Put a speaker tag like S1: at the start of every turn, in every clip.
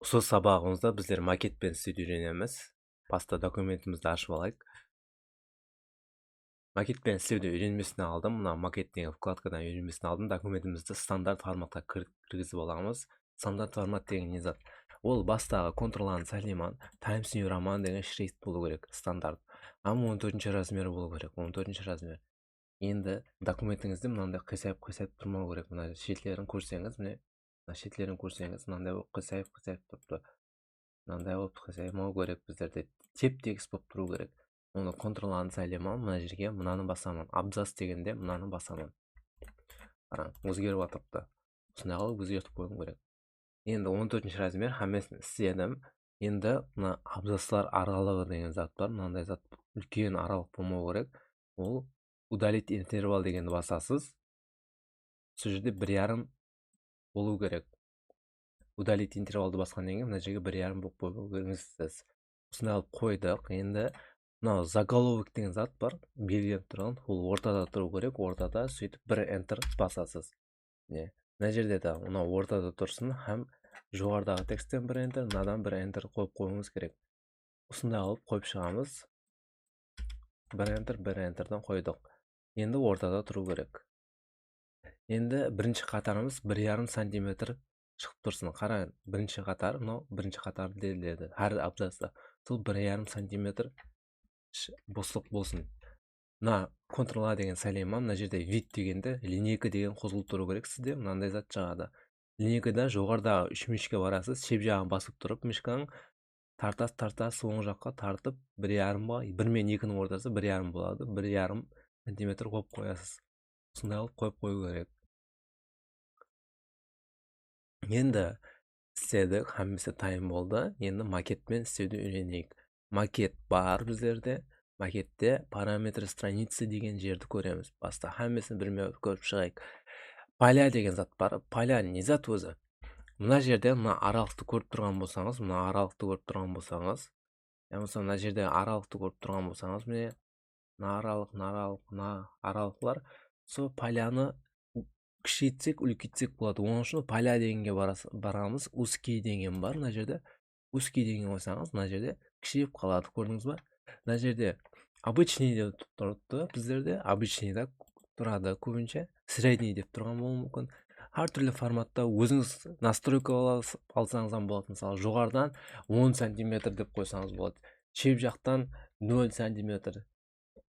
S1: Осы сабағымызда біздер макетпен істеуді үйренеміз. Баста документімізді ашып алайық. Макетпен істеуді үйренмесін алдым. Мына макет деген вкладкадан үйренмесін алдым. Документімізді стандарт форматқа кіргізіп аламыз. Стандарт формат деген не зат? Ол бастағы Ctrl-N сәлеман Times New Roman деген шрифт болу керек, стандарт. Ама 14-ші размері болу керек, 14-ші размер. Енді документіңізде мынандай қисайып тұрмау керек. Мына шетлерін көрсеңіз, міне мынандай болып қисайып тұрыпты. Мынандай болып қисаймау керек, біздерде теп-тегіс болып тұру керек. Оны Ctrl-N сәлеман мына жерге мынаны басамын. Абзац дегенде мынаны басамын. Қараң, өзгеріп жатырыпты. Осындай қылып өзгертіп қоюым керек. Енді 14-ші размер хаммесін істедім. Енді мына абзацлар аралығы деген зат бар. Мынандай зат үлкен аралық болмау керек. Ол удалить интервал дегенді басасыз. Сол жерде 1,5 болу керек. Удалить интервалды басқаннан кейін мына жерге 1,5 болып қою керексіз. Осындай алып қойдық. Енді мынау заголовок деген зат бар, белгіленіп тұрған, ол ортада тұру керек. Ортада сөйтіп бір enter басасыз. Мына жерде де мынау ортада тұрсын, һәм жоғарыдағы тексттен бір enter, мынадан бір enter қойып қоюыңыз керек. Осындай алып қойып шығамыз. Бір enter'дан қойдық. Енді ортада тұру керек. Енді бірінші қатарымыз 1,5 сантиметр шығып тұрсын. Қараңыз, бірінші қатар, мынау бірінші қатар делінеді. Әр абзацта сол 1,5 сантиметр бостық болсын. Мына Ctrl-A деген сәлеман, мына жерде вид дегенде линейка деген қосылып тұру керек сізде. Мынандай зат жағады. Линейкада жоғарыдағы 3 мишка барасыз, шеп жағын басып тұрып, мишканың тартасыз оң жаққа тартып 1,5-ға, 1 мен 2-нің ортасы 1,5 болады. 1,5 сантиметр қойып қоясыз. Осындай алып қойып қою керек. Енді істедік, хаммесі тайм болды. Енді макетпен істеуді үйренейік. Макет бар біздерде. Макетте параметр страницы деген жерді көреміз. Баста хаммесін бірмен көріп шығайық. Поля деген зат бар. Поля не зат өзі? Мына жерде мына аралықты көріп тұрған болсаңыз, мына жерде аралықты көріп тұрған болсаңыз, міне мына аралықлар, сол поляны кішійтсек, үлкейтсек болады. Оның үшін поля дегенге барамыз. Узкий деген бар. Мына жерде узкий деген қойсаңыз, мына жерде кішейіп қалады. Көрдіңіз ба? Мына жерде обычный деп тұрды. Біздерде обычный да тұрады көбінше. Средний деп тұрған болуы мүмкін. Әр түрлі форматта өзіңіз настройка алсаңыз болады. Мысалы, жоғарыдан 10 сантиметр деп қойсаңыз болады. Шеп жақтан 0 сантиметр.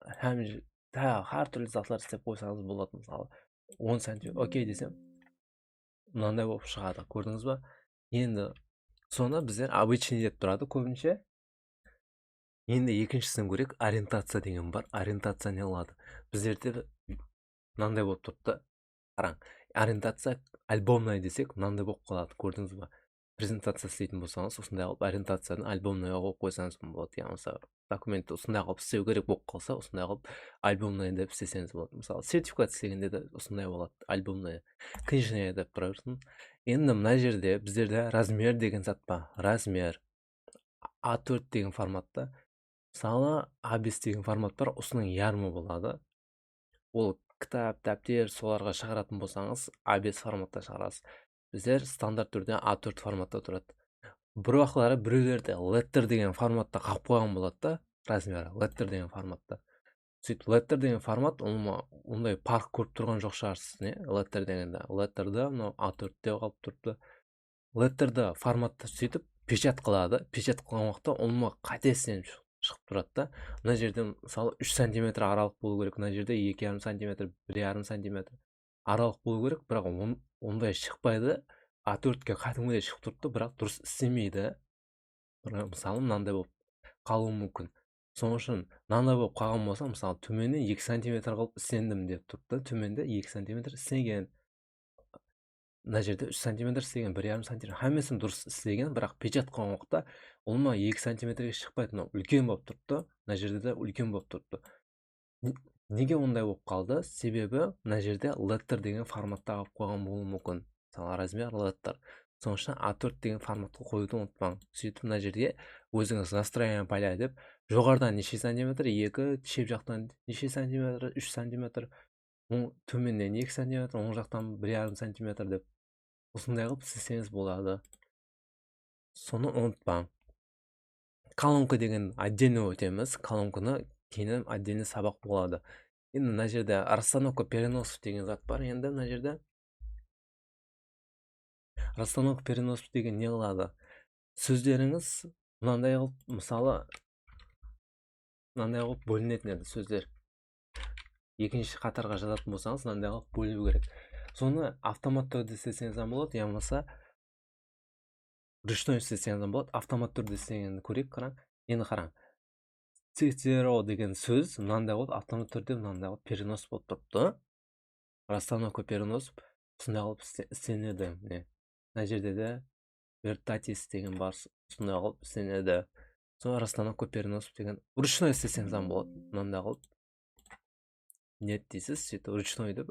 S1: Әр түрлі заттар істеп қойсаңыз болады. Мысалы, 10 сантиметр, окей десем, мынандай болып шығады. Көрдіңіз ба? Енді соны біздер обычный деп тұрады көбінше. Енді екіншісін көрек, ориентация деген бар. Ориентация не болады? Біздерде мынандай болып тұрды. Қараң, ориентация альбомная десек, мынандай болып қалады. Көрдіңіз ба? Презентация істейтін болсаңыз, осындай алып ориентацияны альбомная қойып қойсаңыз болады. Яғни документті осындай қылып істеу керек болып қалса, осындай қылып альбомная деп істесеңіз болады. Мысалы, сертификат істегенде де осындай болады. Альбомная, книжная деп тұрсын. Енді мына жерде біздерде размер деген зат бар. Размер A4 деген форматта. Мысалы, A5 деген формат бар, осының ярмы болады. Ол кітап, дәптер, соларға шығаратын болсаңыз, A5 форматта шығарасыз. Біздер стандарт түрде A4 форматта тұрады. Бір уақытлары біреулерде letter деген форматта қалып қойған болады да, размері letter деген форматта. Сөйтіп letter деген формат, ондай парк көріп тұрған жоқ шығарсыз, не? Letter дегенде, letterді мынау A4-те қалып тұрыпты. Letterді форматта сөйтіп печат қылады. Печат қылған уақытта онымен қатесінен шығып тұрады да. Мына жерде мысалы 3 сантиметр аралық болу керек. Мына жерде 2,5 сантиметр, 1,5 сантиметр аралық болу керек, бірақ ондай шықпайды. A4-ке кәдімгідей шығып тұрыпты, бірақ дұрыс істемейді. Мысалы, мынандай болып қалуы мүмкін. Соның үшін мынандай болып қалған болса, мысалы, төменнен 2 сантиметр қылып істендім деп тұрыпты. Төменде 2 сантиметр істеген. Мына жерде 3 сантиметр істеген, 1,5 сантиметр. Хаммесін дұрыс істеген, бірақ печат қылған уақытта олма 2 сантиметрге шықпайды. Мынау үлкен болып тұрыпты. Мына жерде де үлкен болып тұрыпты. Неге ондай болып қалды? Себебі мына жерде letter деген форматта алып қойған болуы мүмкін. Мысалы, размер letter. Соның үшін A4 деген форматқа қоюды ұмытпаңыз. Сөйтіп мына жерге өзіңіз настроение поля деп, жоғарыдан неше сантиметр, 2, шеп жақтан неше сантиметр, 3 сантиметр, төменнен 2 сантиметр, оң жақтан 1,5 сантиметр деп осындай қылып істесеңіз болады. Соны ұмытпаң. Колонка деген отдельно өтеміз. Колонканы кейін отдельно сабақ болады. Енді мына жерде расстановка переносов деген зат бар. Енді мына жерде расстановка переносов деген не қылады? Сөздеріңіз мынандай қылып, мысалы, мынандай қылып бөлінетін еді сөздер. Екінші қатарға жазатын болсаңыз, мынандай қылып бөліну керек. Соны автомат түрде істесеңіз болады, я болмаса ручной істесеңіз болады. Автомат түрде істегенді көрейік, қараң. Енді қараң. Цицеро деген сөз мынандай қылып автомат түрде мынандай қылып перенос болып тұрыпты. Расстановка перенос осындай қылып істенеді. Мына жерде де вертатис деген бар, осындай қылып істенеді. Соны расстановка перенос деген ручной істесеңіз болады. Мынандай қылып нет дейсіз, сөйтіп ручнойды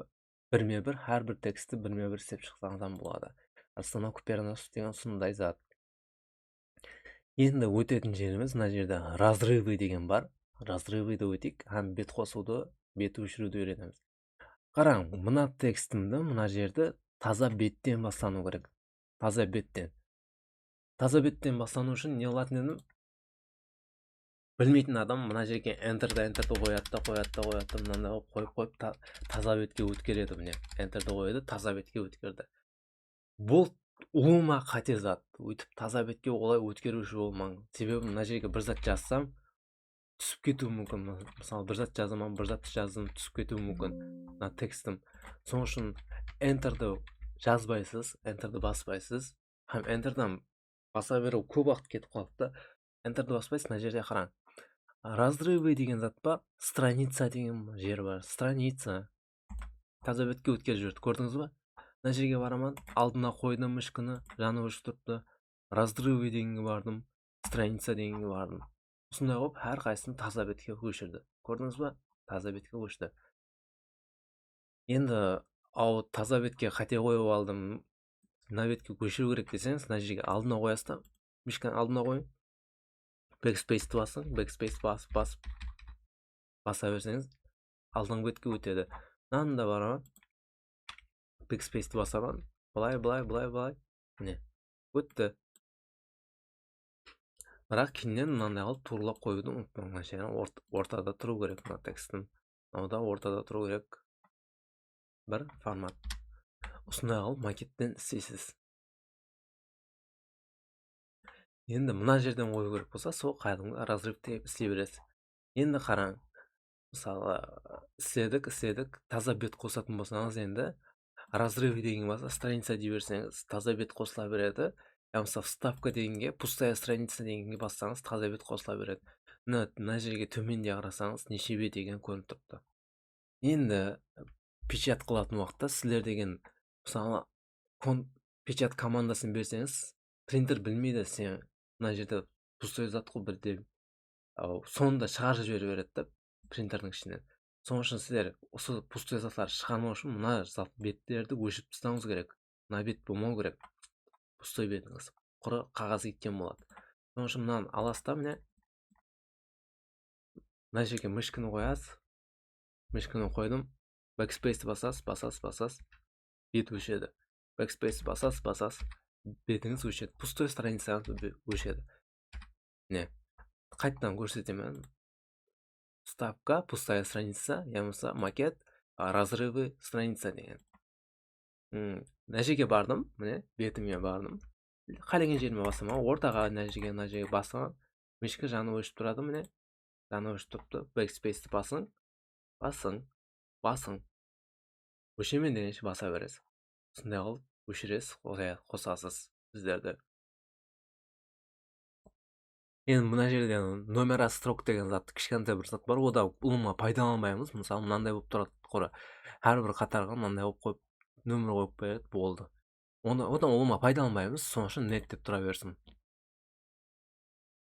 S1: бірме-бір әрбір текстті бірме-бір істеп шықсаңыз болады. Расстановка перенос деген сондай зат. Енді өтетін жеріміз мына жерде разрывы деген бар. Разрывыды өтейік, һәм бет қосуды, бет өшіруді үйренеміз. Қараң, мына текстімді мына жерде таза беттен бастану керек. Таза беттен. Таза беттен бастану үшін не қылатын едім? Білмейтін адам мына жерге энтерді қояды, мынандай қойып таза бетке өткереді. Міне, энтерді қойды, таза бетке өткерді. Бұл ұлыма қате зат. Өйтіп таза бетке олай өткеруші болмаң. Себебі мына жерге бір зат жазсам, түсіп кетуі мүмкін. Мысалы, бір зат жазамын, бір зат жаздым, түсіп кетуі мүмкін. Мына текстім. Соң үшін энтерді жазбайсыз, энтерді баспайсыз. Һәм энтерден баса беру көп уақыт кетіп қалды. Энтерді баспайсыз, мына жерде қараң. Разрывы деген зат бар, страница деген жер бар. Страница. Таза бетке өткеріп жүрді. Көрдіңіз ба? Мына жерге барамын, алдына қойдым мышканы, жаны өшіп тұрыпты. Разрывы дегенге бардым, страница дегенге бардым. Осындай қылып, әр қайсысын таза бетке көшірді. Көрдіңіз ба? Таза бетке көшті. Енді таза бетке қате қойып алдым, мына бетке көшіру керек десеңіз, мына жерге алдына қоясыз да, мышканы алдына қойын. Backspace'ті басың, backspace баса берсеңіз, алдыңғы бетке өтеді. Мынanda барамын, backspace'ті басамын, былай. Міне, өтті. Бірақ кейіннен мынандай қылып туралап қоюды ұмытпаңыз. Мына жерде ортада тұру керек мына текстің. Мынада ортада тұру керек. Бір формат. Осындай қылып макеттен істейсіз. Енді мына жерден қою керек болса, сол қайдыңғы разрывты істей бересіз. Енді қараң. Мысалы, істедік, таза бет қосатын болсаңыз, енді разрывы деген баса страница дей берсеңіз, таза бет қосыла береді. Мысалы, вставка дегенге, пустая страница дегенге бассаңыз, таза бет қосыла береді. Мына жерге төменде қарасаңыз, неше бет деген көрініп тұрыпты. Енді печат қылатын уақытта сіздер деген, мысалы, печат командасын берсеңіз, принтер білмейді, сен мына жерде пустой зат қой бірде. Сонда шығарып жіберіп береді, принтердің ішінен. Соның үшін сіздер осы пустой затлар шығармау үшін мына зат беттерді өшіп тастауыңыз керек. Мына бет болмау керек. Пустой бетіңіз. Құры қағаз кеткен болады. Соның үшін мынаны аласыз да, міне. Мына жерге мышканы қоясыз. Мышканы қойдым. Backspace'ті басасыз. Бет өшеді. Backspace'ті басасыз. Бетіңіз өшеді. Пустой страницаңыз өшеді. Не? Қайттан көрсетемін. Вставка, пустая страница, я болмаса макет, разрывы, страница деген. Мына жерге бардым, міне, бетіме бардым. Қалеген жеріме басамын, ортаға мына жерге басамын. Мышка жаны өшіп тұрады, міне. Жаны өшіп тұрыпты. Backspace'ті басың. Өшемен дегенше баса бересіз. Сондай қылып өшіресіз, қосасыз сіздерді. Енді мына жерде номер строк деген зат, кішкентай бір зат бар, ода ұлыма пайдаланбаймыз. Мысалы, мынандай болып тұрады қора. Әрбір қатарға мынандай болып қойып, нөмір қойып береді, болды. Одан ұлыма пайдаланбаймыз, соның үшін нет деп тұра берсін.